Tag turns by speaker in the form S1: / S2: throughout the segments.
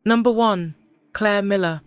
S1: Number 1. Claire Miller.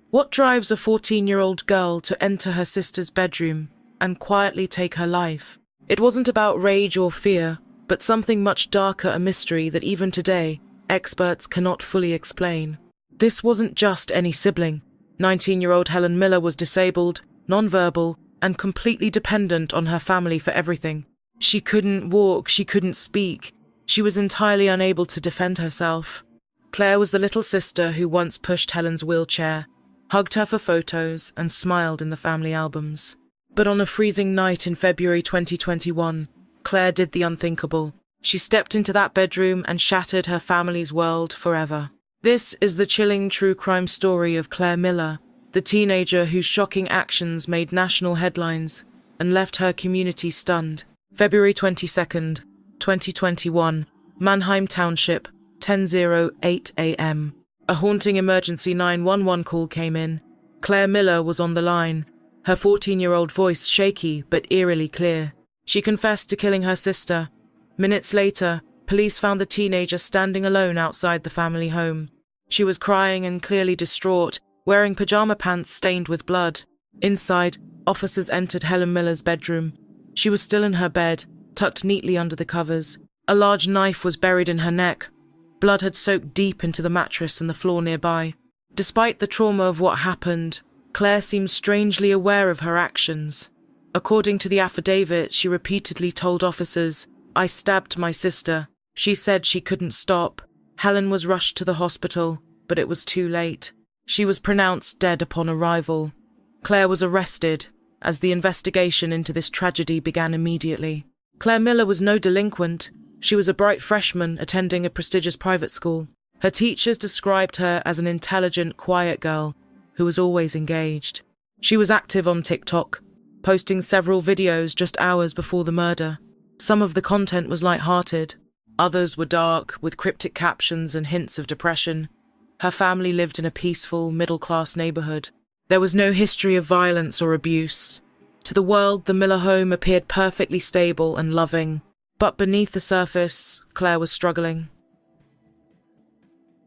S1: What drives a 14-year-old girl to enter her sister's bedroom and quietly take her life? It wasn't about rage or fear, but something much darker, a mystery that even today, experts cannot fully explain. This wasn't just any sibling. 19-year-old Helen Miller was disabled, nonverbal, and completely dependent on her family for everything. She couldn't walk, she couldn't speak. She was entirely unable to defend herself. Claire was the little sister who once pushed Helen's wheelchair, hugged her for photos, and smiled in the family albums. But on a freezing night in February 2021, Claire did the unthinkable. She stepped into that bedroom and shattered her family's world forever. This is the chilling true crime story of Claire Miller, the teenager whose shocking actions made national headlines and left her community stunned. February 22nd, 2021, Mannheim Township, 10:08 a.m. A haunting emergency 911 call came in. Claire Miller was on the line, her 14-year-old voice shaky but eerily clear. She confessed to killing her sister. Minutes later, police found the teenager standing alone outside the family home. She was crying and clearly distraught, wearing pajama pants stained with blood. Inside, officers entered Helen Miller's bedroom. She was still in her bed, tucked neatly under the covers. A large knife was buried in her neck. Blood had soaked deep into the mattress and the floor nearby. Despite the trauma of what happened, Claire seemed strangely aware of her actions. According to the affidavit, she repeatedly told officers, "I stabbed my sister." She said she couldn't stop. Helen was rushed to the hospital, but it was too late. She was pronounced dead upon arrival. Claire was arrested, as the investigation into this tragedy began immediately. Claire Miller was no delinquent. She was a bright freshman attending a prestigious private school. Her teachers described her as an intelligent, quiet girl who was always engaged. She was active on TikTok, posting several videos just hours before the murder. Some of the content was light-hearted. Others were dark, with cryptic captions and hints of depression. Her family lived in a peaceful, middle-class neighborhood. There was no history of violence or abuse. To the world, the Miller home appeared perfectly stable and loving. But beneath the surface, Claire was struggling.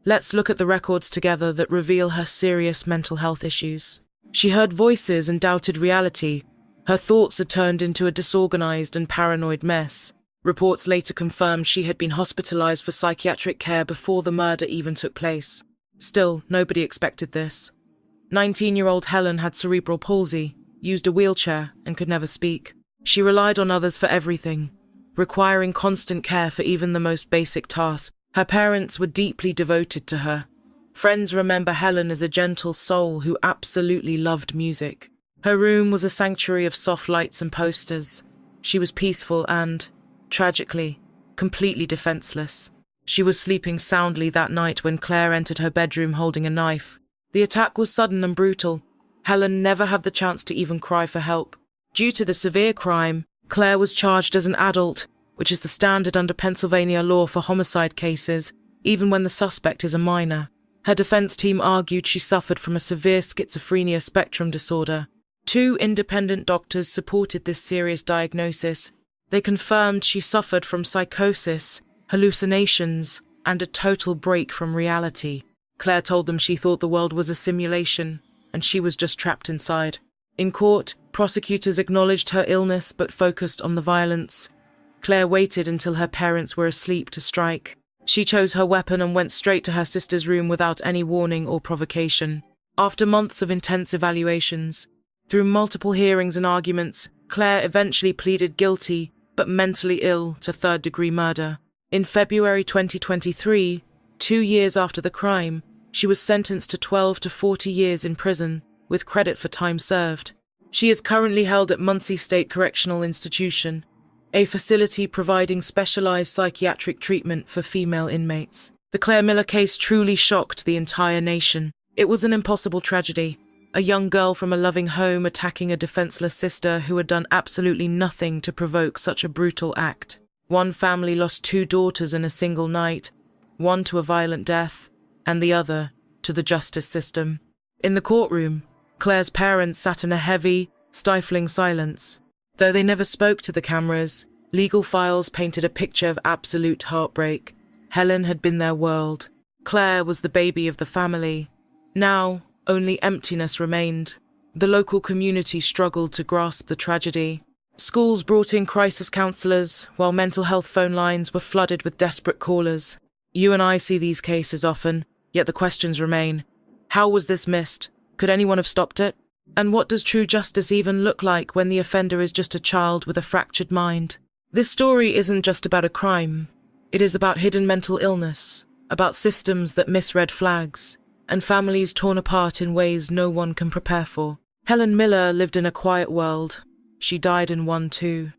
S1: Let's look at the records together that reveal her serious mental health issues. She heard voices and doubted reality. Her thoughts had turned into a disorganized and paranoid mess. Reports later confirmed she had been hospitalized for psychiatric care before the murder even took place. Still, nobody expected this. 19-year-old Helen had cerebral palsy, used a wheelchair, and could never speak. She relied on others for everything, requiring constant care for even the most basic tasks. Her parents were deeply devoted to her. Friends remember Helen as a gentle soul who absolutely loved music. Her room was a sanctuary of soft lights and posters. She was peaceful and, tragically, completely defenseless. She was sleeping soundly that night when Claire entered her bedroom holding a knife. The attack was sudden and brutal. Helen never had the chance to even cry for help. Due to the severe crime, Claire was charged as an adult, which is the standard under Pennsylvania law for homicide cases, even when the suspect is a minor. Her defense team argued she suffered from a severe schizophrenia spectrum disorder. 2 independent doctors supported this serious diagnosis. They confirmed she suffered from psychosis, hallucinations, and a total break from reality. Claire told them she thought the world was a simulation, and she was just trapped inside. In court, prosecutors acknowledged her illness but focused on the violence. Claire waited until her parents were asleep to strike. She chose her weapon and went straight to her sister's room without any warning or provocation. After months of intense evaluations, through multiple hearings and arguments, Claire eventually pleaded guilty, but mentally ill, to third-degree murder. In February 2023, 2 years after the crime, she was sentenced to 12 to 40 years in prison, with credit for time served. She is currently held at Muncie State Correctional Institution, a facility providing specialized psychiatric treatment for female inmates. The Claire Miller case truly shocked the entire nation. It was an impossible tragedy. A young girl from a loving home attacking a defenseless sister who had done absolutely nothing to provoke such a brutal act. One family lost 2 daughters in a single night, one to a violent death, and the other to the justice system. In the courtroom, Claire's parents sat in a heavy, stifling silence. Though they never spoke to the cameras, legal files painted a picture of absolute heartbreak. Helen had been their world. Claire was the baby of the family. Now, only emptiness remained. The local community struggled to grasp the tragedy. Schools brought in crisis counselors, while mental health phone lines were flooded with desperate callers. You and I see these cases often, yet the questions remain. How was this missed? Could anyone have stopped it? And what does true justice even look like when the offender is just a child with a fractured mind? This story isn't just about a crime. It is about hidden mental illness, about systems that miss red flags, and families torn apart in ways no one can prepare for. Helen Miller lived in a quiet world. She died in one too.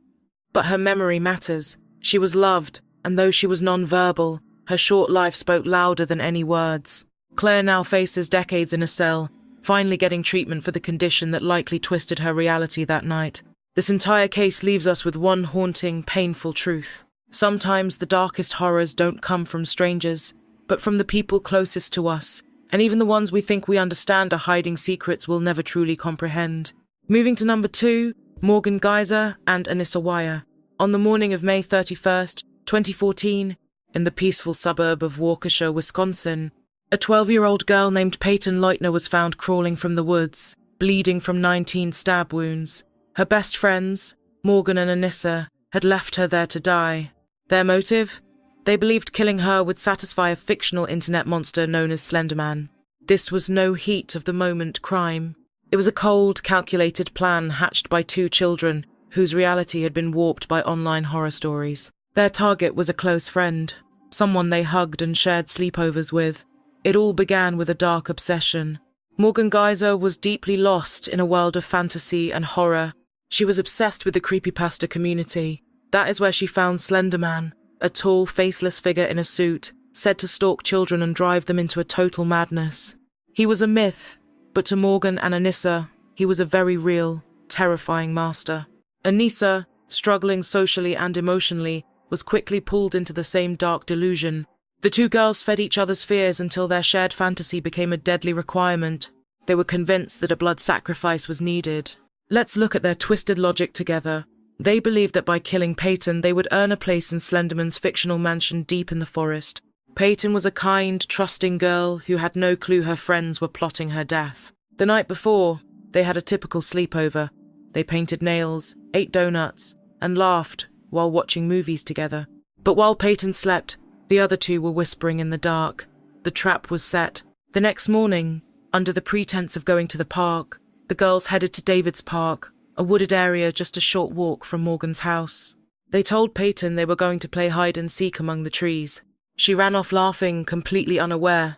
S1: But her memory matters. She was loved, and though she was non-verbal, her short life spoke louder than any words. Claire now faces decades in a cell, finally getting treatment for the condition that likely twisted her reality that night. This entire case leaves us with one haunting, painful truth. Sometimes the darkest horrors don't come from strangers, but from the people closest to us, and even the ones we think we understand are hiding secrets we'll never truly comprehend. Moving to number 2, Morgan Geyser and Anissa Weier. On the morning of May 31st, 2014, in the peaceful suburb of Waukesha, Wisconsin, a 12-year-old girl named Peyton Leutner was found crawling from the woods, bleeding from 19 stab wounds. Her best friends, Morgan and Anissa, had left her there to die. Their motive? They believed killing her would satisfy a fictional internet monster known as Slenderman. This was no heat-of-the-moment crime. It was a cold, calculated plan hatched by 2 children whose reality had been warped by online horror stories. Their target was a close friend, someone they hugged and shared sleepovers with. It all began with a dark obsession. Morgan Geyser was deeply lost in a world of fantasy and horror. She was obsessed with the creepypasta community. That is where she found Slenderman, a tall, faceless figure in a suit, said to stalk children and drive them into a total madness. He was a myth, but to Morgan and Anissa, he was a very real, terrifying master. Anissa, struggling socially and emotionally, was quickly pulled into the same dark delusion. The 2 girls fed each other's fears until their shared fantasy became a deadly requirement. They were convinced that a blood sacrifice was needed. Let's look at their twisted logic together. They believed that by killing Peyton, they would earn a place in Slenderman's fictional mansion deep in the forest. Peyton was a kind, trusting girl who had no clue her friends were plotting her death. The night before, they had a typical sleepover. They painted nails, ate donuts, and laughed while watching movies together. But while Peyton slept, the other 2 were whispering in the dark. The trap was set. The next morning, under the pretense of going to the park, the girls headed to David's Park, a wooded area just a short walk from Morgan's house. They told Peyton they were going to play hide-and-seek among the trees. She ran off laughing, completely unaware.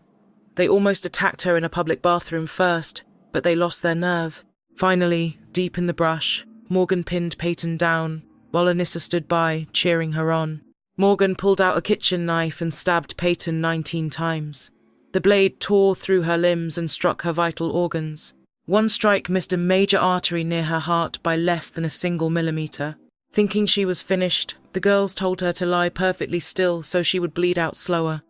S1: They almost attacked her in a public bathroom first, but they lost their nerve. Finally, deep in the brush, Morgan pinned Peyton down, while Anissa stood by, cheering her on. Morgan pulled out a kitchen knife and stabbed Peyton 19 times. The blade tore through her limbs and struck her vital organs. One strike missed a major artery near her heart by less than a single millimeter. Thinking she was finished, the girls told her to lie perfectly still so she would bleed out slower.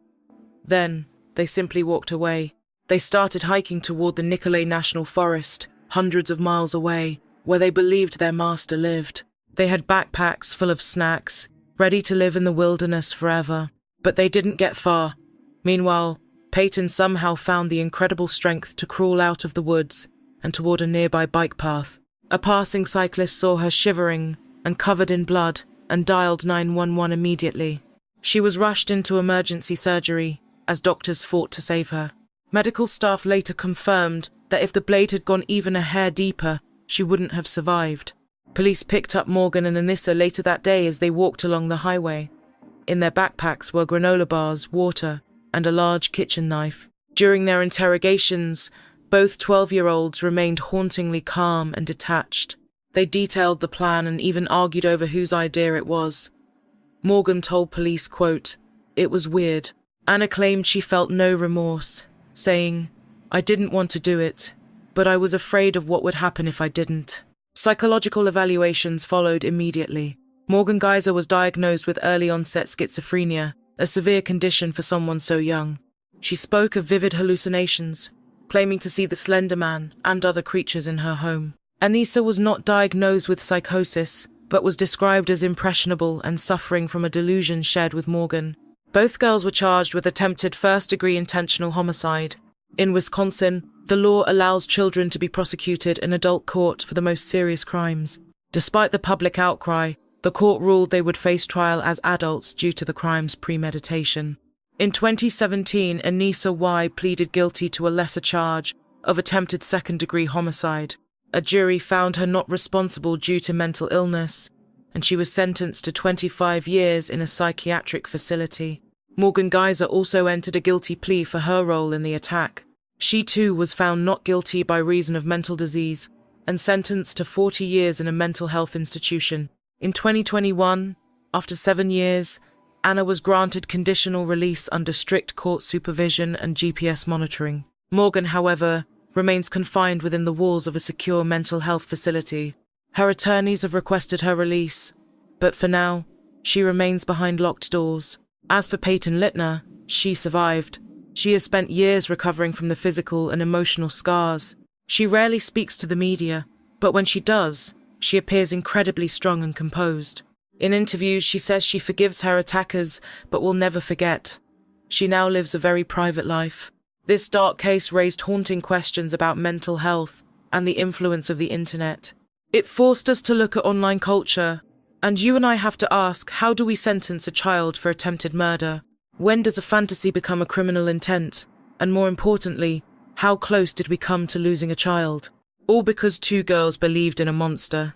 S1: Then, they simply walked away. They started hiking toward the Nicolet National Forest, hundreds of miles away, where they believed their master lived. They had backpacks full of snacks, ready to live in the wilderness forever. But they didn't get far. Meanwhile, Peyton somehow found the incredible strength to crawl out of the woods and toward a nearby bike path. A passing cyclist saw her shivering and covered in blood and dialed 911 immediately. She was rushed into emergency surgery as doctors fought to save her. Medical staff later confirmed that if the blade had gone even a hair deeper, she wouldn't have survived. Police picked up Morgan and Anissa later that day as they walked along the highway. In their backpacks were granola bars, water, and a large kitchen knife. During their interrogations, both 12-year-olds remained hauntingly calm and detached. They detailed the plan and even argued over whose idea it was. Morgan told police, quote, "It was weird." Anna claimed she felt no remorse, saying, "I didn't want to do it, but I was afraid of what would happen if I didn't." Psychological evaluations followed immediately. Morgan Geyser was diagnosed with early-onset schizophrenia, a severe condition for someone so young. She spoke of vivid hallucinations, claiming to see the Slender Man and other creatures in her home. Anissa was not diagnosed with psychosis, but was described as impressionable and suffering from a delusion shared with Morgan. Both girls were charged with attempted first-degree intentional homicide. In Wisconsin, the law allows children to be prosecuted in adult court for the most serious crimes. Despite the public outcry, the court ruled they would face trial as adults due to the crime's premeditation. In 2017, Anissa Y. pleaded guilty to a lesser charge of attempted second-degree homicide. A jury found her not responsible due to mental illness, and she was sentenced to 25 years in a psychiatric facility. Morgan Geyser also entered a guilty plea for her role in the attack. She too was found not guilty by reason of mental disease and sentenced to 40 years in a mental health institution. In 2021, after 7 years, Anna was granted conditional release under strict court supervision and GPS monitoring. Morgan, however, remains confined within the walls of a secure mental health facility. Her attorneys have requested her release, but for now, she remains behind locked doors. As for Peyton Littner, she survived. She has spent years recovering from the physical and emotional scars. She rarely speaks to the media, but when she does, she appears incredibly strong and composed. In interviews, she says she forgives her attackers, but will never forget. She now lives a very private life. This dark case raised haunting questions about mental health and the influence of the internet. It forced us to look at online culture, and you and I have to ask, how do we sentence a child for attempted murder? When does a fantasy become a criminal intent? And more importantly, how close did we come to losing a child? All because 2 girls believed in a monster.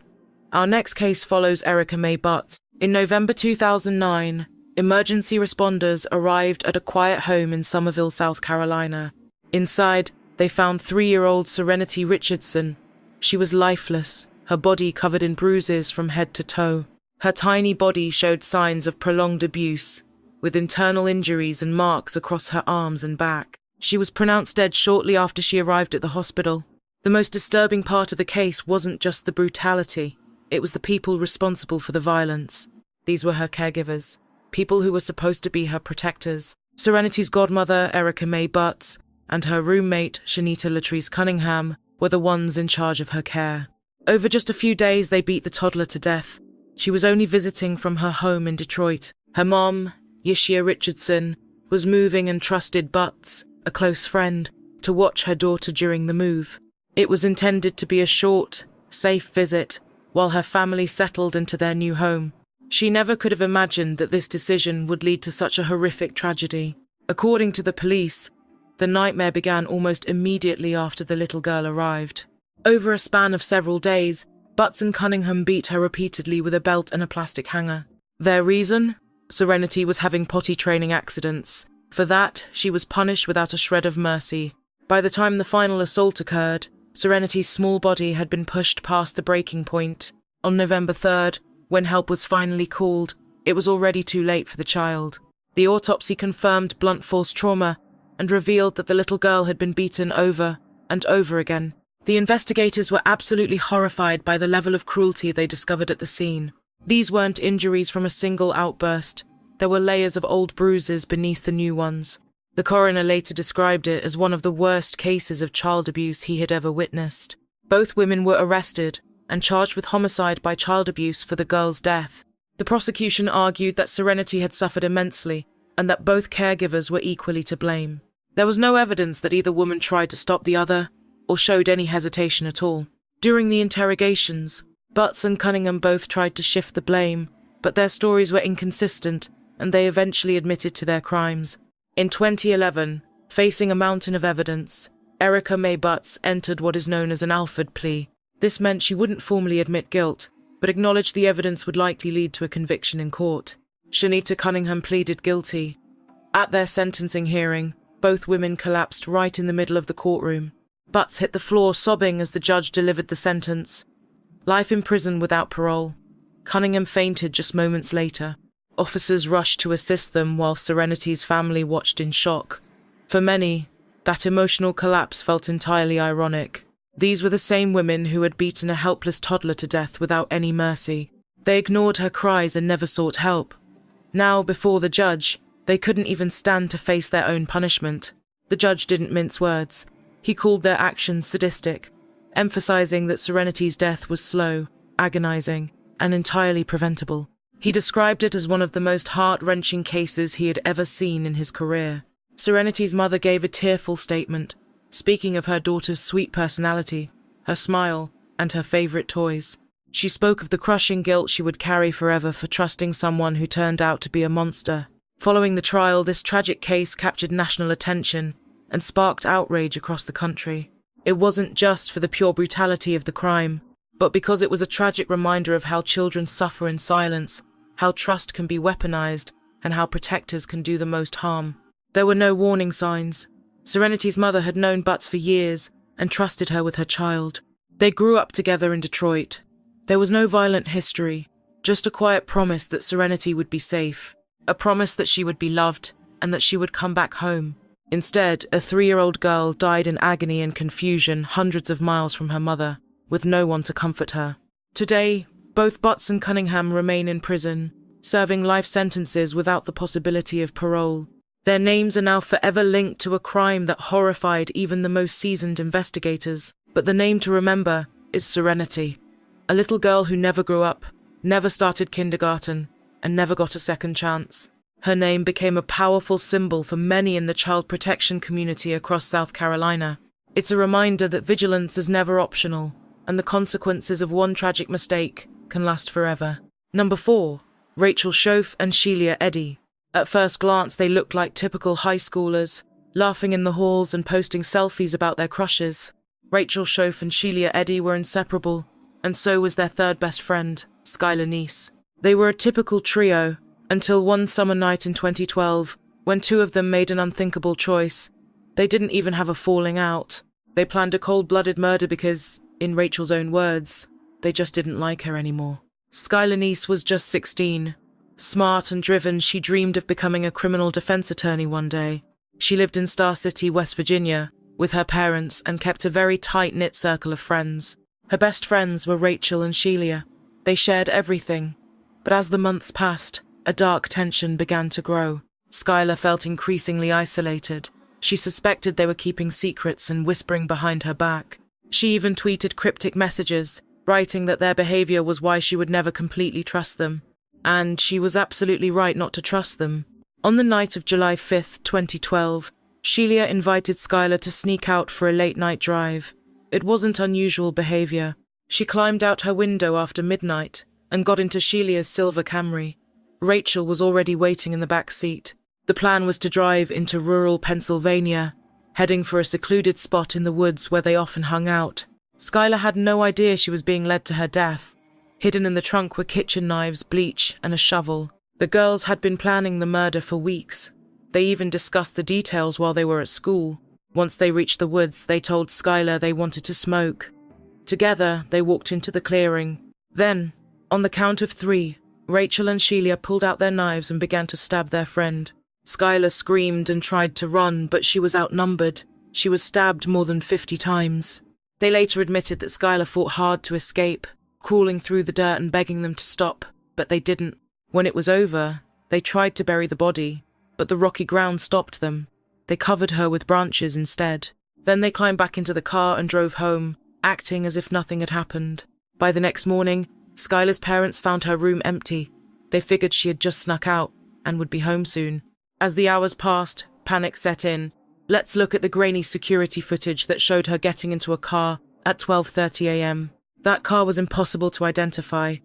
S1: Our next case follows Erica Mae Butts. In November 2009, emergency responders arrived at a quiet home in Summerville, South Carolina. Inside, they found 3-year-old Serenity Richardson. She was lifeless, her body covered in bruises from head to toe. Her tiny body showed signs of prolonged abuse, with internal injuries and marks across her arms and back. She was pronounced dead shortly after she arrived at the hospital. The most disturbing part of the case wasn't just the brutality, it was the people responsible for the violence. These were her caregivers, people who were supposed to be her protectors. Serenity's godmother, Erica Mae Butts, and her roommate, Shanita Latrice Cunningham, were the ones in charge of her care. Over just a few days, they beat the toddler to death. She was only visiting from her home in Detroit. Her mom, Yeshia Richardson, was moving and trusted Butts, a close friend, to watch her daughter during the move. It was intended to be a short, safe visit while her family settled into their new home. She never could have imagined that this decision would lead to such a horrific tragedy. According to the police, the nightmare began almost immediately after the little girl arrived. Over a span of several days, Butts and Cunningham beat her repeatedly with a belt and a plastic hanger. Their reason? Serenity was having potty training accidents. For that, she was punished without a shred of mercy. By the time the final assault occurred, Serenity's small body had been pushed past the breaking point. On November 3rd, when help was finally called, it was already too late for the child. The autopsy confirmed blunt force trauma and revealed that the little girl had been beaten over and over again. The investigators were absolutely horrified by the level of cruelty they discovered at the scene. These weren't injuries from a single outburst. There were layers of old bruises beneath the new ones. The coroner later described it as one of the worst cases of child abuse he had ever witnessed. Both women were arrested and charged with homicide by child abuse for the girl's death. The prosecution argued that Serenity had suffered immensely and that both caregivers were equally to blame. There was no evidence that either woman tried to stop the other or showed any hesitation at all. During the interrogations, Butts and Cunningham both tried to shift the blame, but their stories were inconsistent and they eventually admitted to their crimes. In 2011, facing a mountain of evidence, Erica Mae Butts entered what is known as an Alford plea. This meant she wouldn't formally admit guilt, but acknowledged the evidence would likely lead to a conviction in court. Shanita Cunningham pleaded guilty. At their sentencing hearing, both women collapsed right in the middle of the courtroom. Butts hit the floor sobbing as the judge delivered the sentence. Life in prison without parole. Cunningham fainted just moments later. Officers rushed to assist them while Serenity's family watched in shock. For many, that emotional collapse felt entirely ironic. These were the same women who had beaten a helpless toddler to death without any mercy. They ignored her cries and never sought help. Now, before the judge, they couldn't even stand to face their own punishment. The judge didn't mince words. He called their actions sadistic, emphasizing that Serenity's death was slow, agonizing, and entirely preventable. He described it as one of the most heart-wrenching cases he had ever seen in his career. Serenity's mother gave a tearful statement, speaking of her daughter's sweet personality, her smile, and her favorite toys. She spoke of the crushing guilt she would carry forever for trusting someone who turned out to be a monster. Following the trial, this tragic case captured national attention and sparked outrage across the country. It wasn't just for the pure brutality of the crime, but because it was a tragic reminder of how children suffer in silence, how trust can be weaponized, and how protectors can do the most harm. There were no warning signs. Serenity's mother had known Butts for years and trusted her with her child. They grew up together in Detroit. There was no violent history, just a quiet promise that Serenity would be safe, a promise that she would be loved and that she would come back home. Instead, a 3-year-old girl died in agony and confusion hundreds of miles from her mother, with no one to comfort her. Today, both Butts and Cunningham remain in prison, serving life sentences without the possibility of parole. Their names are now forever linked to a crime that horrified even the most seasoned investigators. But the name to remember is Serenity, a little girl who never grew up, never started kindergarten, and never got a second chance. Her name became a powerful symbol for many in the child protection community across South Carolina. It's a reminder that vigilance is never optional, and the consequences of one tragic mistake can last forever. Number 4. Rachel Schoaf and Sheila Eddy. At first glance, they looked like typical high schoolers, laughing in the halls and posting selfies about their crushes. Rachel Schoaf and Sheila Eddy were inseparable, and so was their third best friend, Skylar Neese. They were a typical trio, until one summer night in 2012, when two of them made an unthinkable choice. They didn't even have a falling out. They planned a cold-blooded murder because, in Rachel's own words, they just didn't like her anymore. Skylar Neese was just 16. Smart and driven, she dreamed of becoming a criminal defense attorney one day. She lived in Star City, West Virginia, with her parents and kept a very tight-knit circle of friends. Her best friends were Rachel and Sheila. They shared everything. But as the months passed, a dark tension began to grow. Skylar felt increasingly isolated. She suspected they were keeping secrets and whispering behind her back. She even tweeted cryptic messages, writing that their behavior was why she would never completely trust them. And she was absolutely right not to trust them. On the night of July 5th, 2012, Sheila invited Skylar to sneak out for a late-night drive. It wasn't unusual behavior. She climbed out her window after midnight and got into Sheila's silver Camry. Rachel was already waiting in the back seat. The plan was to drive into rural Pennsylvania, heading for a secluded spot in the woods where they often hung out. Skylar had no idea she was being led to her death. Hidden in the trunk were kitchen knives, bleach, and a shovel. The girls had been planning the murder for weeks. They even discussed the details while they were at school. Once they reached the woods, they told Skylar they wanted to smoke. Together, they walked into the clearing. Then, on the count of 3, Rachel and Sheila pulled out their knives and began to stab their friend. Skylar screamed and tried to run, but she was outnumbered. She was stabbed more than 50 times. They later admitted that Skylar fought hard to escape, crawling through the dirt and begging them to stop, but they didn't. When it was over, they tried to bury the body, but the rocky ground stopped them. They covered her with branches instead. Then they climbed back into the car and drove home, acting as if nothing had happened. By the next morning, Skylar's parents found her room empty. They figured she had just snuck out and would be home soon. As the hours passed, panic set in. Let's look at the grainy security footage that showed her getting into a car at 12:30 a.m. That car was impossible to identify.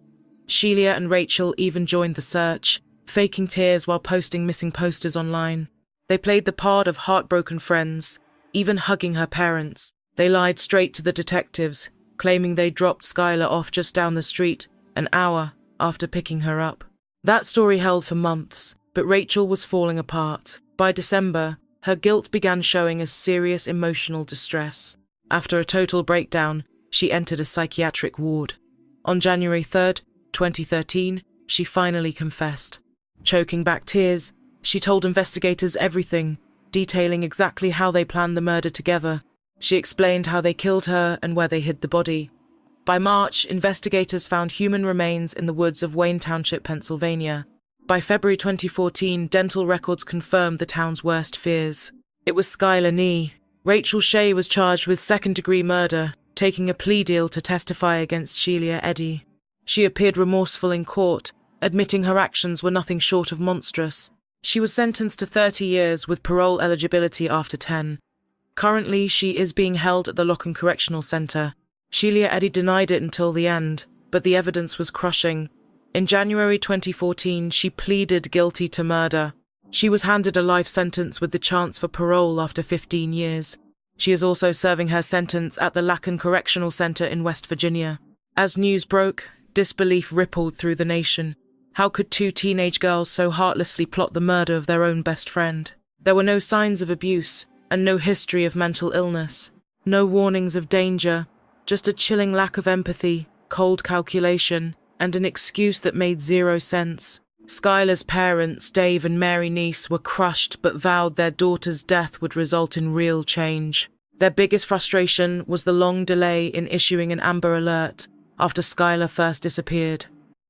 S1: Sheila and Rachel even joined the search, faking tears while posting missing posters online. They played the part of heartbroken friends, even hugging her parents. They lied straight to the detectives, claiming they dropped Skylar off just down the street an hour after picking her up. That story held for months, but Rachel was falling apart. By December, her guilt began showing as serious emotional distress. After a total breakdown, she entered a psychiatric ward. On January 3rd, 2013, she finally confessed. Choking back tears, she told investigators everything, detailing exactly how they planned the murder together. She explained how they killed her and where they hid the body. By March, investigators found human remains in the woods of Wayne Township, Pennsylvania. By February 2014, dental records confirmed the town's worst fears. It was Skylar Neese. Rachel Shea was charged with second-degree murder, taking a plea deal to testify against Sheila Eddy. She appeared remorseful in court, admitting her actions were nothing short of monstrous. She was sentenced to 30 years with parole eligibility after 10. Currently, she is being held at the Locken Correctional Center. Sheila Eddy denied it until the end, but the evidence was crushing. In January 2014, she pleaded guilty to murder. She was handed a life sentence with the chance for parole after 15 years. She is also serving her sentence at the Locken Correctional Center in West Virginia. As news broke, disbelief rippled through the nation. How could two teenage girls so heartlessly plot the murder of their own best friend? There were no signs of abuse and no history of mental illness. No warnings of danger, just a chilling lack of empathy, cold calculation, and an excuse that made zero sense. Skylar's parents, Dave and Mary Neese, were crushed but vowed their daughter's death would result in real change. Their biggest frustration was the long delay in issuing an Amber Alert after Skylar first disappeared.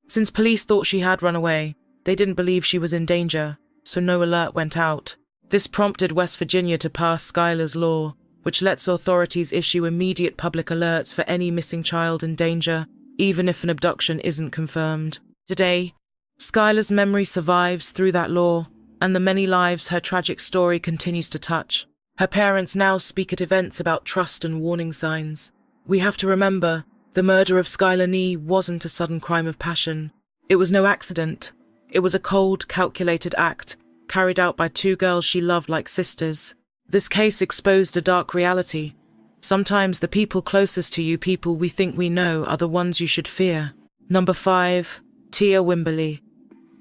S1: Since police thought she had run away, they didn't believe she was in danger, so no alert went out. This prompted West Virginia to pass Skylar's law, which lets authorities issue immediate public alerts for any missing child in danger, even if an abduction isn't confirmed. Today, Skylar's memory survives through that law, and the many lives her tragic story continues to touch. Her parents now speak at events about trust and warning signs. We have to remember, the murder of Skylar Nee wasn't a sudden crime of passion. It was no accident. It was a cold, calculated act, carried out by two girls she loved like sisters. This case exposed a dark reality. Sometimes the people closest to you, people we think we know, are the ones you should fear. Number 5. Tia Wimberly.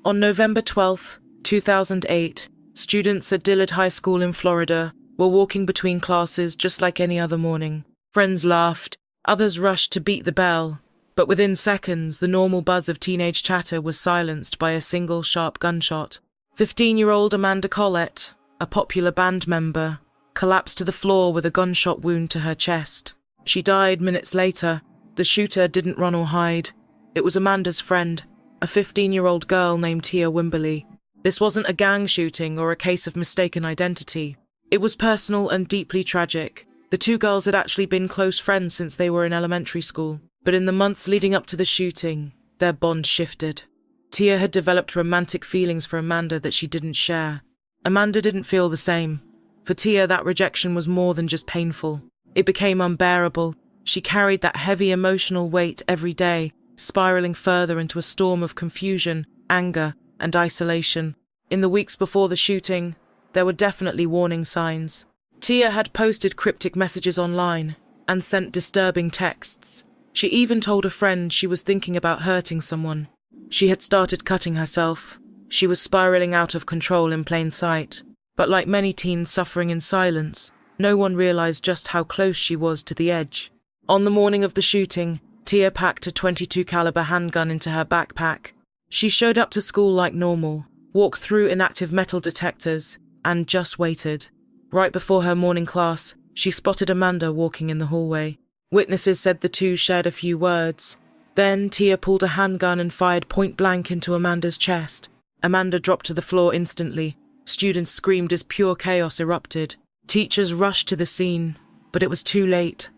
S1: On November 12, 2008, students at Dillard High School in Florida were walking between classes just like any other morning. Friends laughed. Others rushed to beat the bell, but within seconds the normal buzz of teenage chatter was silenced by a single sharp gunshot. 15-year-old Amanda Collette, a popular band member, collapsed to the floor with a gunshot wound to her chest. She died minutes later. The shooter didn't run or hide. It was Amanda's friend, a 15-year-old girl named Tia Wimberly. This wasn't a gang shooting or a case of mistaken identity. It was personal and deeply tragic. The two girls had actually been close friends since they were in elementary school, but in the months leading up to the shooting, their bond shifted. Tia had developed romantic feelings for Amanda that she didn't share. Amanda didn't feel the same. For Tia, that rejection was more than just painful. It became unbearable. She carried that heavy emotional weight every day, spiraling further into a storm of confusion, anger, and isolation. In the weeks before the shooting, there were definitely warning signs. Tia had posted cryptic messages online and sent disturbing texts. She even told a friend she was thinking about hurting someone. She had started cutting herself. She was spiraling out of control in plain sight. But like many teens suffering in silence, no one realized just how close she was to the edge. On the morning of the shooting, Tia packed a .22 caliber handgun into her backpack. She showed up to school like normal, walked through inactive metal detectors, and just waited. Right before her morning class, she spotted Amanda walking in the hallway. Witnesses said the two shared a few words. Then Tia pulled a handgun and fired point blank into Amanda's chest. Amanda dropped to the floor instantly. Students screamed as pure chaos erupted. Teachers rushed to the scene, but it was too late.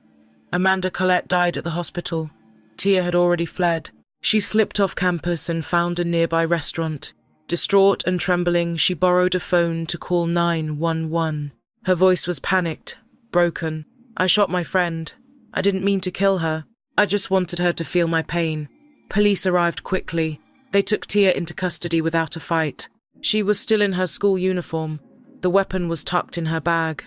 S1: Amanda Collette died at the hospital. Tia had already fled. She slipped off campus and found a nearby restaurant. Distraught and trembling, she borrowed a phone to call 911. Her voice was panicked, broken. "I shot my friend. I didn't mean to kill her. I just wanted her to feel my pain." Police arrived quickly. They took Tia into custody without a fight. She was still in her school uniform. The weapon was tucked in her bag.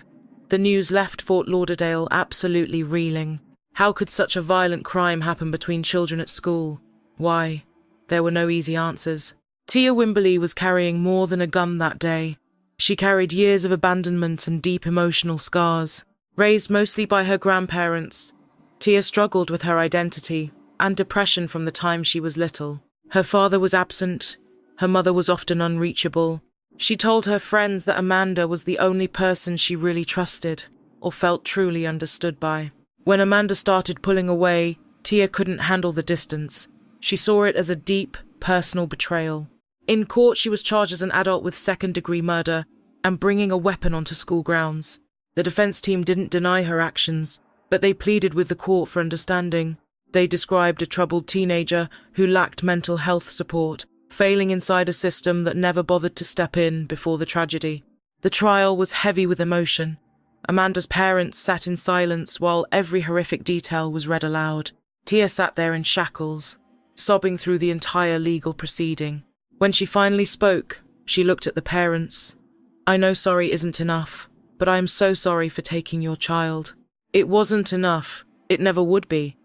S1: The news left Fort Lauderdale absolutely reeling. How could such a violent crime happen between children at school? Why? There were no easy answers. Tia Wimberly was carrying more than a gun that day. She carried years of abandonment and deep emotional scars. Raised mostly by her grandparents, Tia struggled with her identity and depression from the time she was little. Her father was absent. Her mother was often unreachable. She told her friends that Amanda was the only person she really trusted or felt truly understood by. When Amanda started pulling away, Tia couldn't handle the distance. She saw it as a deep, personal betrayal. In court, she was charged as an adult with second-degree murder and bringing a weapon onto school grounds. The defense team didn't deny her actions, but they pleaded with the court for understanding. They described a troubled teenager who lacked mental health support failing inside a system that never bothered to step in before the tragedy. The trial was heavy with emotion. Amanda's parents sat in silence while every horrific detail was read aloud. Tia sat there in shackles, sobbing through the entire legal proceeding. When she finally spoke, she looked at the parents. "I know sorry isn't enough, but I am so sorry for taking your child." It wasn't enough. It never would be.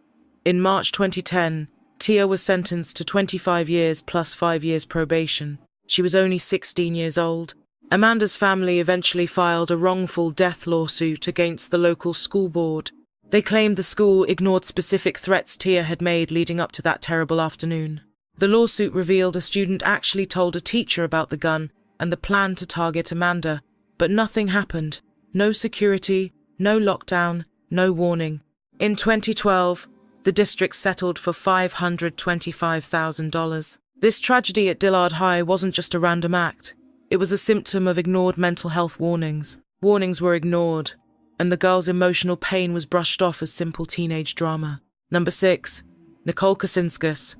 S1: In March 2010, Tia was sentenced to 25 years plus 5 years probation. She was only 16 years old. Amanda's family eventually filed a wrongful death lawsuit against the local school board. They claimed the school ignored specific threats Tia had made leading up to that terrible afternoon. The lawsuit revealed a student actually told a teacher about the gun and the plan to target Amanda, but nothing happened. No security, no lockdown, no warning. In 2012, the district settled for $525,000. This tragedy at Dillard High wasn't just a random act. It was a symptom of ignored mental health warnings. Warnings were ignored, and the girl's emotional pain was brushed off as simple teenage drama. Number 6. Nicole Kosinskis.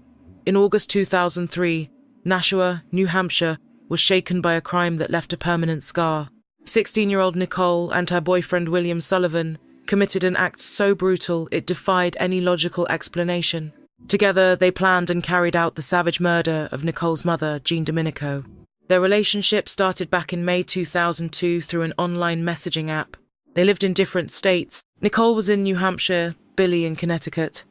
S1: In August 2003, Nashua, New Hampshire, was shaken by a crime that left a permanent scar. 16-year-old Nicole and her boyfriend William Sullivan committed an act so brutal it defied any logical explanation. Together, they planned and carried out the savage murder of Nicole's mother, Jean Domenico. Their relationship started back in May 2002 through an online messaging app. They lived in different states. Nicole was in New Hampshire, Billy in Connecticut.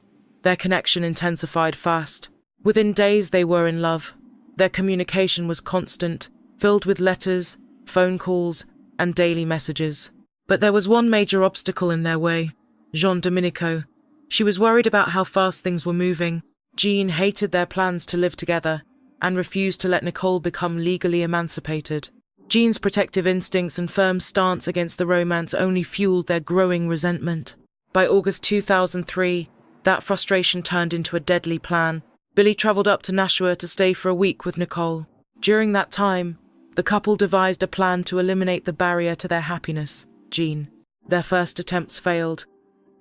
S1: Their connection intensified fast. Within days, they were in love. Their communication was constant, filled with letters, phone calls, and daily messages. But there was one major obstacle in their way: Jean Domenico. She was worried about how fast things were moving. Jean hated their plans to live together and refused to let Nicole become legally emancipated. Jean's protective instincts and firm stance against the romance only fueled their growing resentment. By August 2003, that frustration turned into a deadly plan. Billy travelled up to Nashua to stay for a week with Nicole. During that time, the couple devised a plan to eliminate the barrier to their happiness: Jean. Their first attempts failed.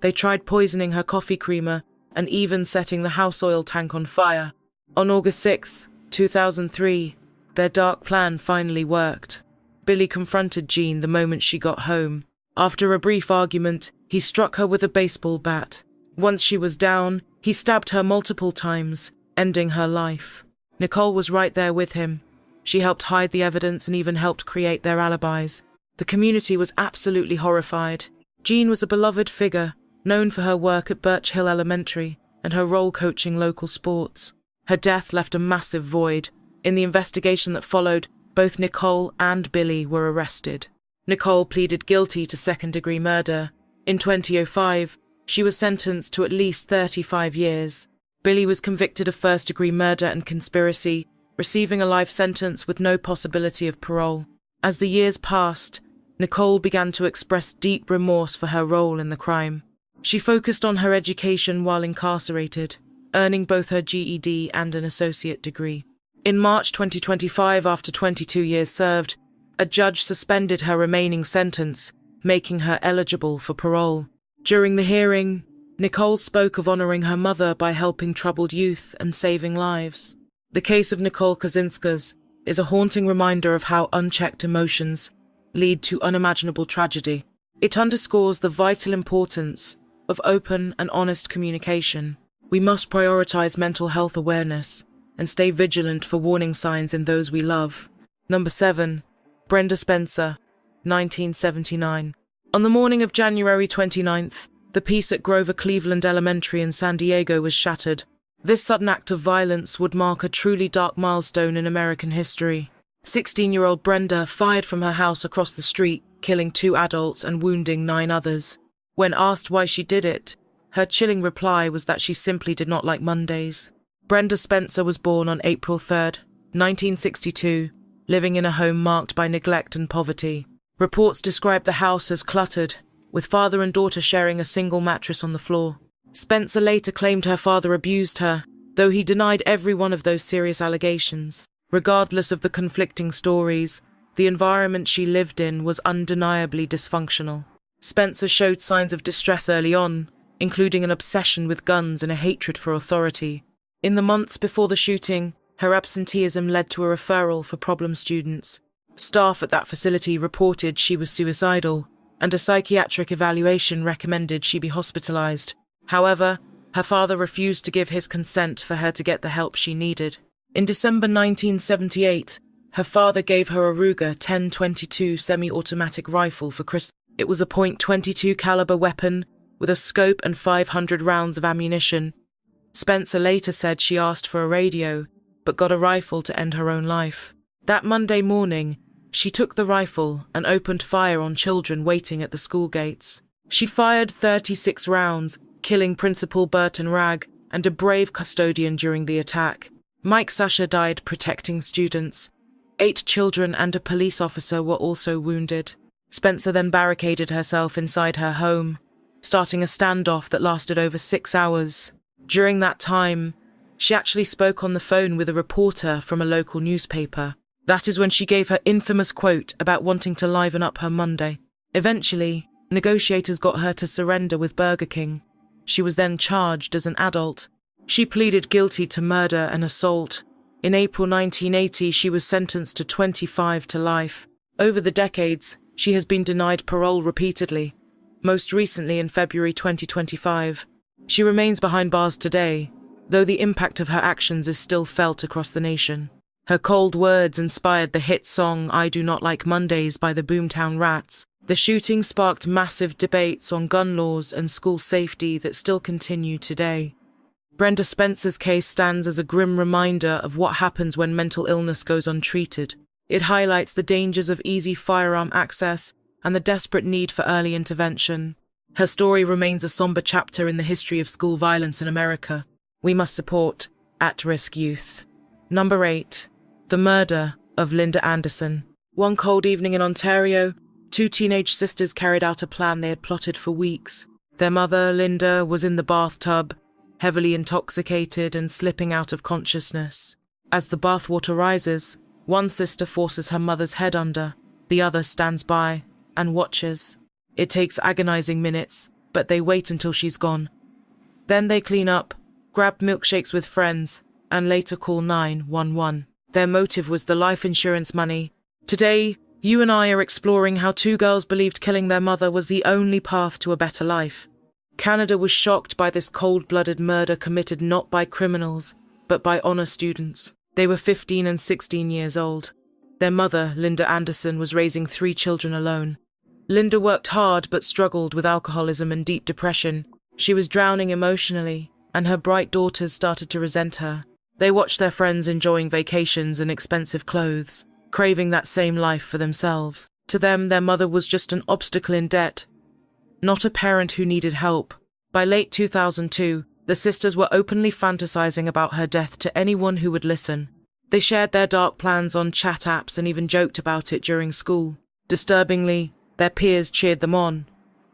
S1: They tried poisoning her coffee creamer and even setting the house oil tank on fire. On August 6, 2003, their dark plan finally worked. Billy confronted Jean the moment she got home. After a brief argument, he struck her with a baseball bat. Once she was down, he stabbed her multiple times, ending her life. Nicole was right there with him. She helped hide the evidence and even helped create their alibis. The community was absolutely horrified. Jean was a beloved figure, known for her work at Birch Hill Elementary and her role coaching local sports. Her death left a massive void. In the investigation that followed, both Nicole and Billy were arrested. Nicole pleaded guilty to second-degree murder. In 2005, she was sentenced to at least 35 years. Billy was convicted of first-degree murder and conspiracy, receiving a life sentence with no possibility of parole. As the years passed, Nicole began to express deep remorse for her role in the crime. She focused on her education while incarcerated, earning both her GED and an associate degree. In March 2025, after 22 years served, a judge suspended her remaining sentence, making her eligible for parole. During the hearing, Nicole spoke of honoring her mother by helping troubled youth and saving lives. The case of Nicole Kosinskis is a haunting reminder of how unchecked emotions lead to unimaginable tragedy. It underscores the vital importance of open and honest communication. We must prioritize mental health awareness and stay vigilant for warning signs in those we love. Number 7. Brenda Spencer, 1979. On the morning of January 29th, the peace at Grover Cleveland Elementary in San Diego was shattered. This sudden act of violence would mark a truly dark milestone in American history. 16-year-old Brenda fired from her house across the street, killing 2 adults and wounding 9 others. When asked why she did it, her chilling reply was that she simply did not like Mondays. Brenda Spencer was born on April 3, 1962, living in a home marked by neglect and poverty. Reports described the house as cluttered, with father and daughter sharing a single mattress on the floor. Spencer later claimed her father abused her, though he denied every one of those serious allegations. Regardless of the conflicting stories, the environment she lived in was undeniably dysfunctional. Spencer showed signs of distress early on, including an obsession with guns and a hatred for authority. In the months before the shooting, Her absenteeism led to a referral for problem students. Staff at that facility reported she was suicidal, and a psychiatric evaluation recommended she be hospitalized. However, her father refused to give his consent for her to get the help she needed. In December 1978, her father gave her a Ruger 10-22 semi-automatic rifle for Christmas. It was a .22 caliber weapon with a scope and 500 rounds of ammunition. Spencer later said she asked for a radio, but got a rifle to end her own life. That Monday morning, she took the rifle and opened fire on children waiting at the school gates. She fired 36 rounds, killing Principal Burton Ragg and a brave custodian during the attack. Mike Sasha died protecting students. 8 children and a police officer were also wounded. Spencer then barricaded herself inside her home, starting a standoff that lasted over 6 hours. During that time, she actually spoke on the phone with a reporter from a local newspaper. That is when she gave her infamous quote about wanting to liven up her Monday. Eventually, negotiators got her to surrender with Burger King. She was then charged as an adult. She pleaded guilty to murder and assault. In April 1980, she was sentenced to 25 to life. Over the decades, she has been denied parole repeatedly, most recently in February 2025. She remains behind bars today, though the impact of her actions is still felt across the nation. Her cold words inspired the hit song I Do Not Like Mondays by the Boomtown Rats. The shooting sparked massive debates on gun laws and school safety that still continue today. Brenda Spencer's case stands as a grim reminder of what happens when mental illness goes untreated. It highlights the dangers of easy firearm access and the desperate need for early intervention. Her story remains a somber chapter in the history of school violence in America. We must support at-risk youth. Number 8. The murder of Linda Anderson. One cold evening in Ontario, 2 teenage sisters carried out a plan they had plotted for weeks. Their mother, Linda, was in the bathtub, heavily intoxicated and slipping out of consciousness. As the bathwater rises, one sister forces her mother's head under, the other stands by and watches. It takes agonizing minutes, but they wait until she's gone. Then they clean up, grab milkshakes with friends, and later call 911. Their motive was the life insurance money. Today, you and I are exploring how 2 girls believed killing their mother was the only path to a better life. Canada was shocked by this cold-blooded murder committed not by criminals, but by honor students. They were 15 and 16 years old. Their mother, Linda Anderson, was raising 3 children alone. Linda worked hard but struggled with alcoholism and deep depression. She was drowning emotionally, and her bright daughters started to resent her. They watched their friends enjoying vacations and expensive clothes, craving that same life for themselves. To them, their mother was just an obstacle in debt, not a parent who needed help. By late 2002, the sisters were openly fantasizing about her death to anyone who would listen. They shared their dark plans on chat apps and even joked about it during school. Disturbingly, their peers cheered them on.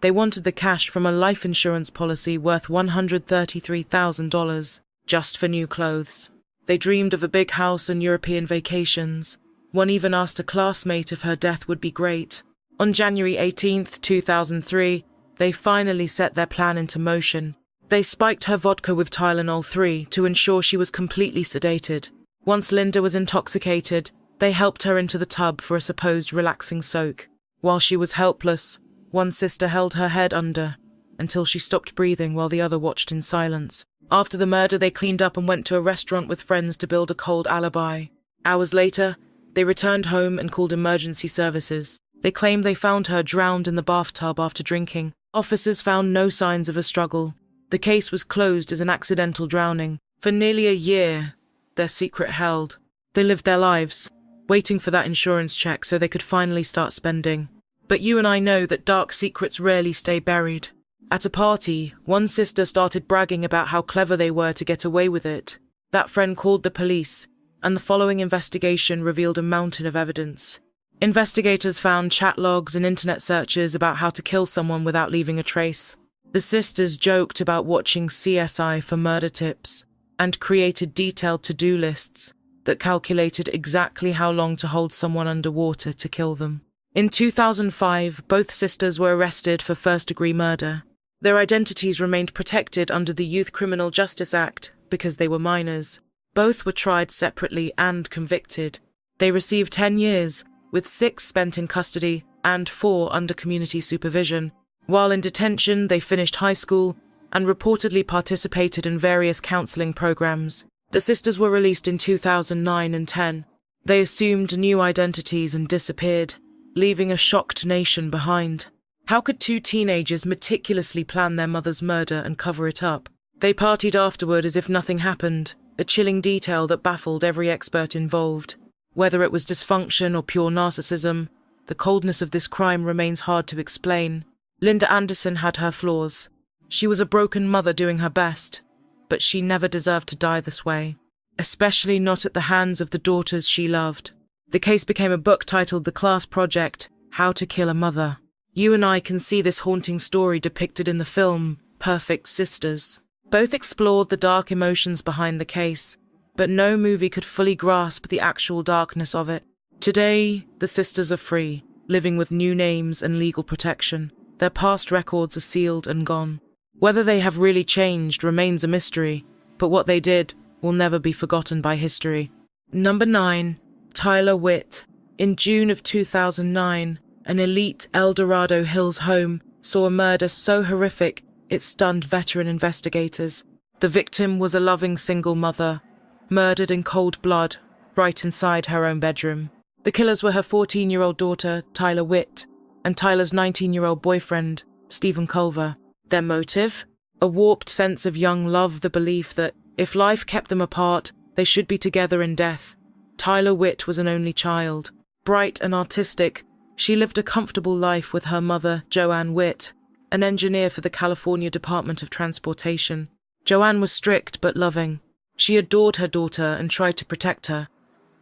S1: They wanted the cash from a life insurance policy worth $133,000 just for new clothes. They dreamed of a big house and European vacations. One even asked a classmate if her death would be great. On January 18, 2003, they finally set their plan into motion. They spiked her vodka with Tylenol 3 to ensure she was completely sedated. Once Linda was intoxicated, they helped her into the tub for a supposed relaxing soak. While she was helpless, one sister held her head under until she stopped breathing while the other watched in silence. After the murder, they cleaned up and went to a restaurant with friends to build a cold alibi. Hours later, they returned home and called emergency services. They claimed they found her drowned in the bathtub after drinking. Officers found no signs of a struggle. The case was closed as an accidental drowning. For nearly a year, their secret held. They lived their lives, waiting for that insurance check so they could finally start spending. But you and I know that dark secrets rarely stay buried. At a party, one sister started bragging about how clever they were to get away with it. That friend called the police, and the following investigation revealed a mountain of evidence. Investigators found chat logs and internet searches about how to kill someone without leaving a trace. The sisters joked about watching CSI for murder tips and created detailed to-do lists that calculated exactly how long to hold someone underwater to kill them. In 2005, both sisters were arrested for first-degree murder. Their identities remained protected under the Youth Criminal Justice Act because they were minors. Both were tried separately and convicted. They received 10 years, with 6 spent in custody and 4 under community supervision. While in detention, they finished high school and reportedly participated in various counseling programs. The sisters were released in 2009 and 10. They assumed new identities and disappeared, leaving a shocked nation behind. How could 2 teenagers meticulously plan their mother's murder and cover it up? They partied afterward as if nothing happened, a chilling detail that baffled every expert involved. Whether it was dysfunction or pure narcissism, the coldness of this crime remains hard to explain. Linda Anderson had her flaws. She was a broken mother doing her best, but she never deserved to die this way, especially not at the hands of the daughters she loved. The case became a book titled The Class Project: How to Kill a Mother. You and I can see this haunting story depicted in the film Perfect Sisters. Both explored the dark emotions behind the case, but no movie could fully grasp the actual darkness of it. Today, the sisters are free, living with new names and legal protection. Their past records are sealed and gone. Whether they have really changed remains a mystery, but what they did will never be forgotten by history. Number 9. Tyler Witt. In June of 2009, an elite El Dorado Hills home saw a murder so horrific it stunned veteran investigators. The victim was a loving single mother, murdered in cold blood, right inside her own bedroom. The killers were her 14-year-old daughter, Tyler Witt, and Tyler's 19-year-old boyfriend, Stephen Culver. Their motive? A warped sense of young love, the belief that, if life kept them apart, they should be together in death. Tyler Witt was an only child. Bright and artistic, she lived a comfortable life with her mother, Joanne Witt, an engineer for the California Department of Transportation. Joanne was strict but loving. She adored her daughter and tried to protect her,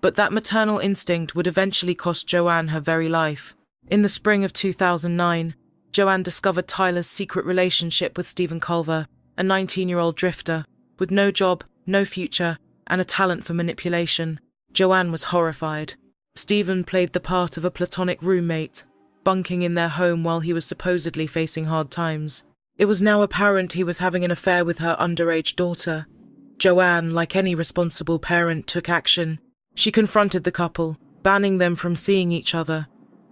S1: but that maternal instinct would eventually cost Joanne her very life. In the spring of 2009, Joanne discovered Tyler's secret relationship with Stephen Culver, a 19-year-old drifter, with no job, no future, and a talent for manipulation. Joanne was horrified. Stephen played the part of a platonic roommate, bunking in their home while he was supposedly facing hard times. It was now apparent he was having an affair with her underage daughter. Joanne, like any responsible parent, took action. She confronted the couple, banning them from seeing each other.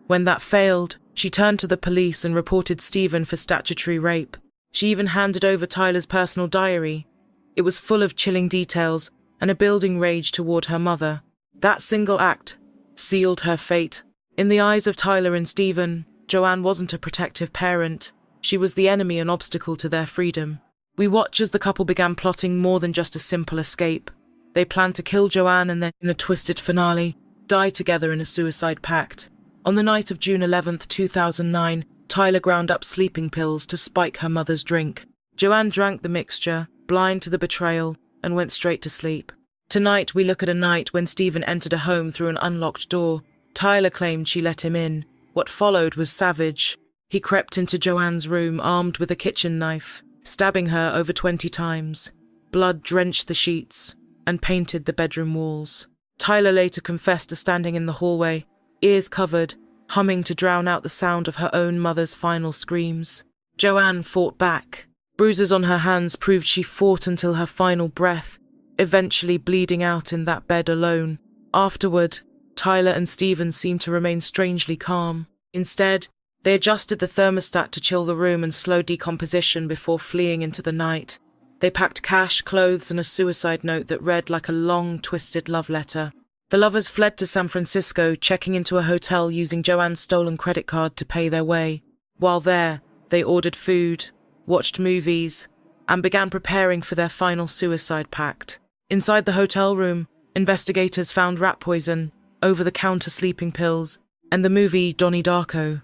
S1: When that failed, she turned to the police and reported Stephen for statutory rape. She even handed over Tyler's personal diary. It was full of chilling details and a building rage toward her mother. That single act sealed her fate. In the eyes of Tyler and Stephen, Joanne wasn't a protective parent. She was the enemy and obstacle to their freedom. We watch as the couple began plotting more than just a simple escape. They planned to kill Joanne and then, in a twisted finale, die together in a suicide pact. On the night of June 11th, 2009, Tyler ground up sleeping pills to spike her mother's drink. Joanne drank the mixture, blind to the betrayal, and went straight to sleep. Tonight, we look at a night when Stephen entered a home through an unlocked door. Tyler claimed she let him in. What followed was savage. He crept into Joanne's room armed with a kitchen knife, stabbing her over 20 times. Blood drenched the sheets and painted the bedroom walls. Tyler later confessed to standing in the hallway, ears covered, humming to drown out the sound of her own mother's final screams. Joanne fought back. Bruises on her hands proved she fought until her final breath, eventually bleeding out in that bed alone. Afterward, Tyler and Stephen seemed to remain strangely calm. Instead, they adjusted the thermostat to chill the room and slow decomposition before fleeing into the night. They packed cash, clothes, and a suicide note that read like a long, twisted love letter. The lovers fled to San Francisco, checking into a hotel using Joanne's stolen credit card to pay their way. While there, they ordered food, watched movies, and began preparing for their final suicide pact. Inside the hotel room, investigators found rat poison, over-the-counter sleeping pills, and the movie Donnie Darko,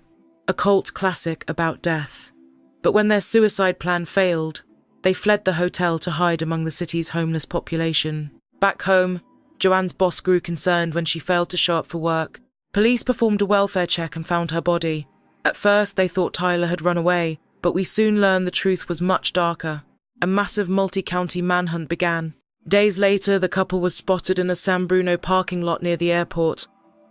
S1: a cult classic about death. But when their suicide plan failed, they fled the hotel to hide among the city's homeless population. Back home, Joanne's boss grew concerned when she failed to show up for work. Police performed a welfare check and found her body. At first, they thought Tyler had run away, but we soon learned the truth was much darker. A massive multi-county manhunt began. Days later, the couple was spotted in a San Bruno parking lot near the airport.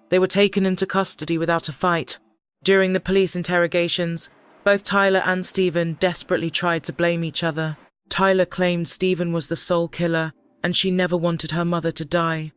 S1: They were taken into custody without a fight. During the police interrogations, both Tyler and Stephen desperately tried to blame each other. Tyler claimed Stephen was the sole killer, and she never wanted her mother to die.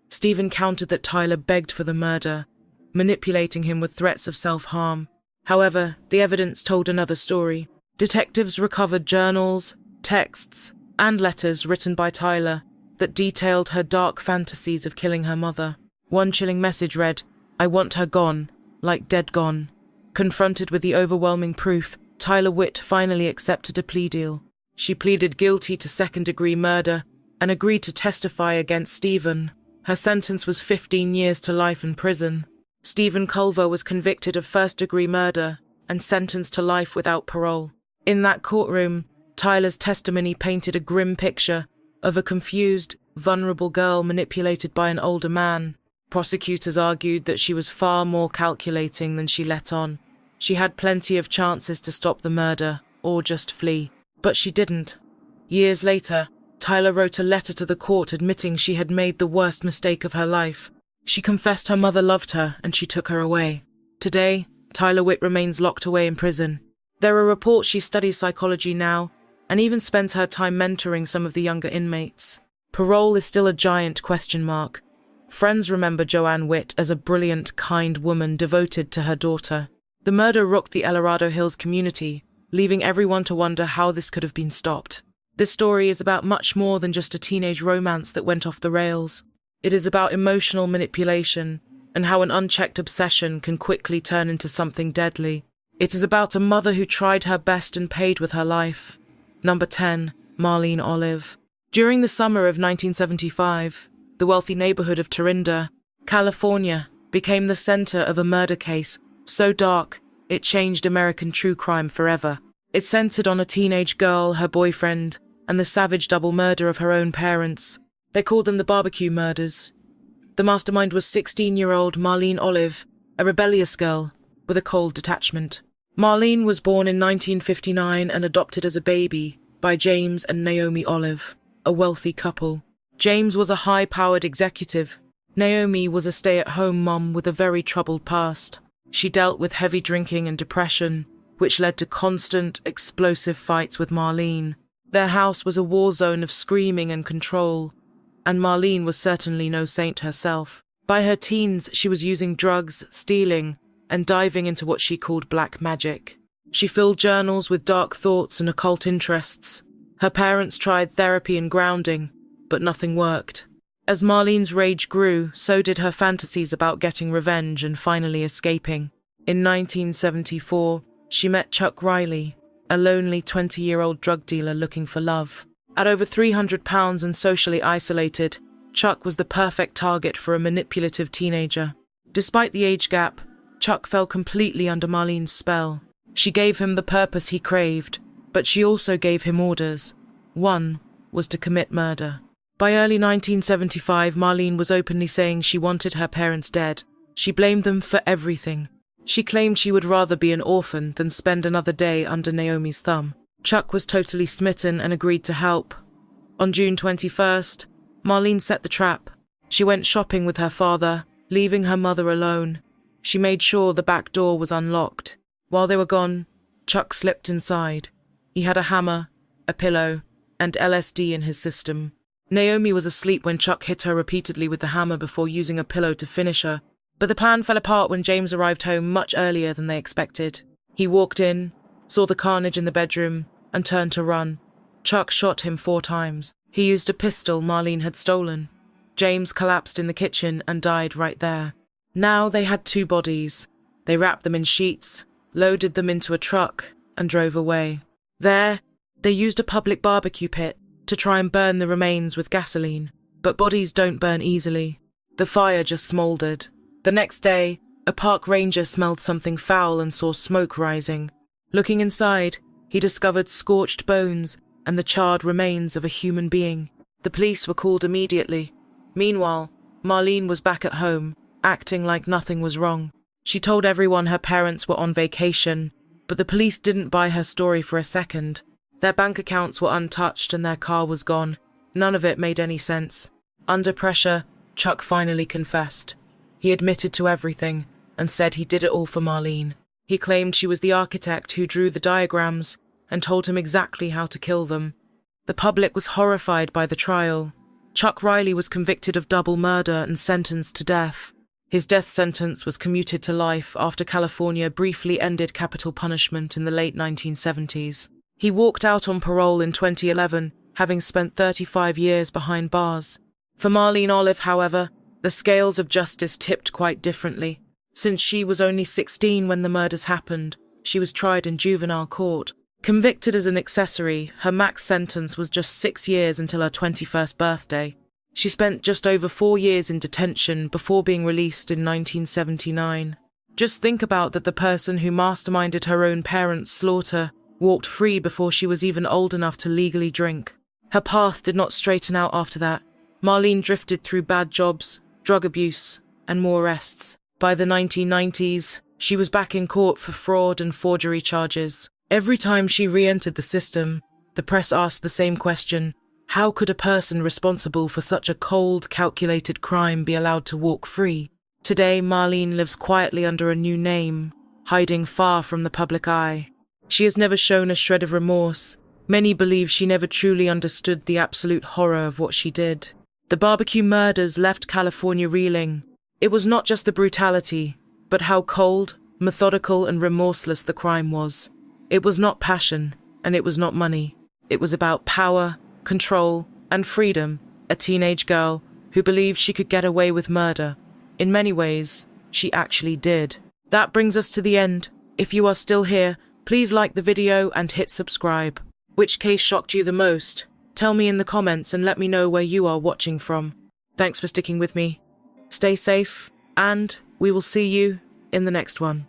S1: Stephen countered that Tyler begged for the murder, manipulating him with threats of self-harm. However, the evidence told another story. Detectives recovered journals, texts, and letters written by Tyler that detailed her dark fantasies of killing her mother. One chilling message read, "I want her gone, like dead gone." Confronted with the overwhelming proof, Tyler Witt finally accepted a plea deal. She pleaded guilty to second-degree murder and agreed to testify against Stephen. Her sentence was 15 years to life in prison. Stephen Culver was convicted of first-degree murder and sentenced to life without parole. In that courtroom, Tyler's testimony painted a grim picture of a confused, vulnerable girl manipulated by an older man. Prosecutors argued that she was far more calculating than she let on. She had plenty of chances to stop the murder or just flee, but she didn't. Years later, Tyler wrote a letter to the court admitting she had made the worst mistake of her life. She confessed her mother loved her and she took her away. Today, Tyler Witt remains locked away in prison. There are reports she studies psychology now and even spends her time mentoring some of the younger inmates. Parole is still a giant question mark. Friends remember Joanne Witt as a brilliant, kind woman devoted to her daughter. The murder rocked the El Dorado Hills community, leaving everyone to wonder how this could have been stopped. This story is about much more than just a teenage romance that went off the rails. It is about emotional manipulation and how an unchecked obsession can quickly turn into something deadly. It is about a mother who tried her best and paid with her life. Number 10, Marlene Olive. During the summer of 1975, the wealthy neighborhood of Turinda, California, became the center of a murder case so dark it changed American true crime forever. It centered on a teenage girl, her boyfriend, and the savage double murder of her own parents. They called them the barbecue murders. The mastermind was 16-year-old Marlene Olive, a rebellious girl with a cold detachment. Marlene was born in 1959 and adopted as a baby by James and Naomi Olive, a wealthy couple. James was a high-powered executive. Naomi was a stay-at-home mom with a very troubled past. She dealt with heavy drinking and depression, which led to constant, explosive fights with Marlene. Their house was a war zone of screaming and control, and Marlene was certainly no saint herself. By her teens, she was using drugs, stealing, and diving into what she called black magic. She filled journals with dark thoughts and occult interests. Her parents tried therapy and grounding, but nothing worked. As Marlene's rage grew, so did her fantasies about getting revenge and finally escaping. In 1974, she met Chuck Riley, a lonely 20-year-old drug dealer looking for love. At over 300 pounds and socially isolated, Chuck was the perfect target for a manipulative teenager. Despite the age gap, Chuck fell completely under Marlene's spell. She gave him the purpose he craved, but she also gave him orders. One was to commit murder. By early 1975, Marlene was openly saying she wanted her parents dead. She blamed them for everything. She claimed she would rather be an orphan than spend another day under Naomi's thumb. Chuck was totally smitten and agreed to help. On June 21st, Marlene set the trap. She went shopping with her father, leaving her mother alone. She made sure the back door was unlocked. While they were gone, Chuck slipped inside. He had a hammer, a pillow, and LSD in his system. Naomi was asleep when Chuck hit her repeatedly with the hammer before using a pillow to finish her. But the plan fell apart when James arrived home much earlier than they expected. He walked in, saw the carnage in the bedroom, and turned to run. Chuck shot him 4 times. He used a pistol Marlene had stolen. James collapsed in the kitchen and died right there. Now they had 2 bodies. They wrapped them in sheets, loaded them into a truck, and drove away. There, they used a public barbecue pit to try and burn the remains with gasoline. But bodies don't burn easily. The fire just smoldered. The next day, a park ranger smelled something foul and saw smoke rising. Looking inside, he discovered scorched bones and the charred remains of a human being. The police were called immediately. Meanwhile, Marlene was back at home, acting like nothing was wrong. She told everyone her parents were on vacation, but the police didn't buy her story for a second. Their bank accounts were untouched and their car was gone. None of it made any sense. Under pressure, Chuck finally confessed. He admitted to everything and said he did it all for Marlene. He claimed she was the architect who drew the diagrams and told him exactly how to kill them. The public was horrified by the trial. Chuck Riley was convicted of double murder and sentenced to death. His death sentence was commuted to life after California briefly ended capital punishment in the late 1970s. He walked out on parole in 2011, having spent 35 years behind bars. For Marlene Olive, however, the scales of justice tipped quite differently. Since she was only 16 when the murders happened, she was tried in juvenile court. Convicted as an accessory, her max sentence was just 6 years until her 21st birthday. She spent just over 4 years in detention before being released in 1979. Just think about that: the person who masterminded her own parents' slaughter walked free before she was even old enough to legally drink. Her path did not straighten out after that. Marlene drifted through bad jobs, drug abuse, and more arrests. By the 1990s, she was back in court for fraud and forgery charges. Every time she re-entered the system, the press asked the same question: how could a person responsible for such a cold, calculated crime be allowed to walk free? Today, Marlene lives quietly under a new name, hiding far from the public eye. She has never shown a shred of remorse. Many believe she never truly understood the absolute horror of what she did. The barbecue murders left California reeling. It was not just the brutality, but how cold, methodical, and remorseless the crime was. It was not passion, and it was not money. It was about power, control, and freedom. A teenage girl who believed she could get away with murder. In many ways, she actually did. That brings us to the end. If you are still here, please like the video and hit subscribe. Which case shocked you the most? Tell me in the comments and let me know where you are watching from. Thanks for sticking with me. Stay safe, and we will see you in the next one.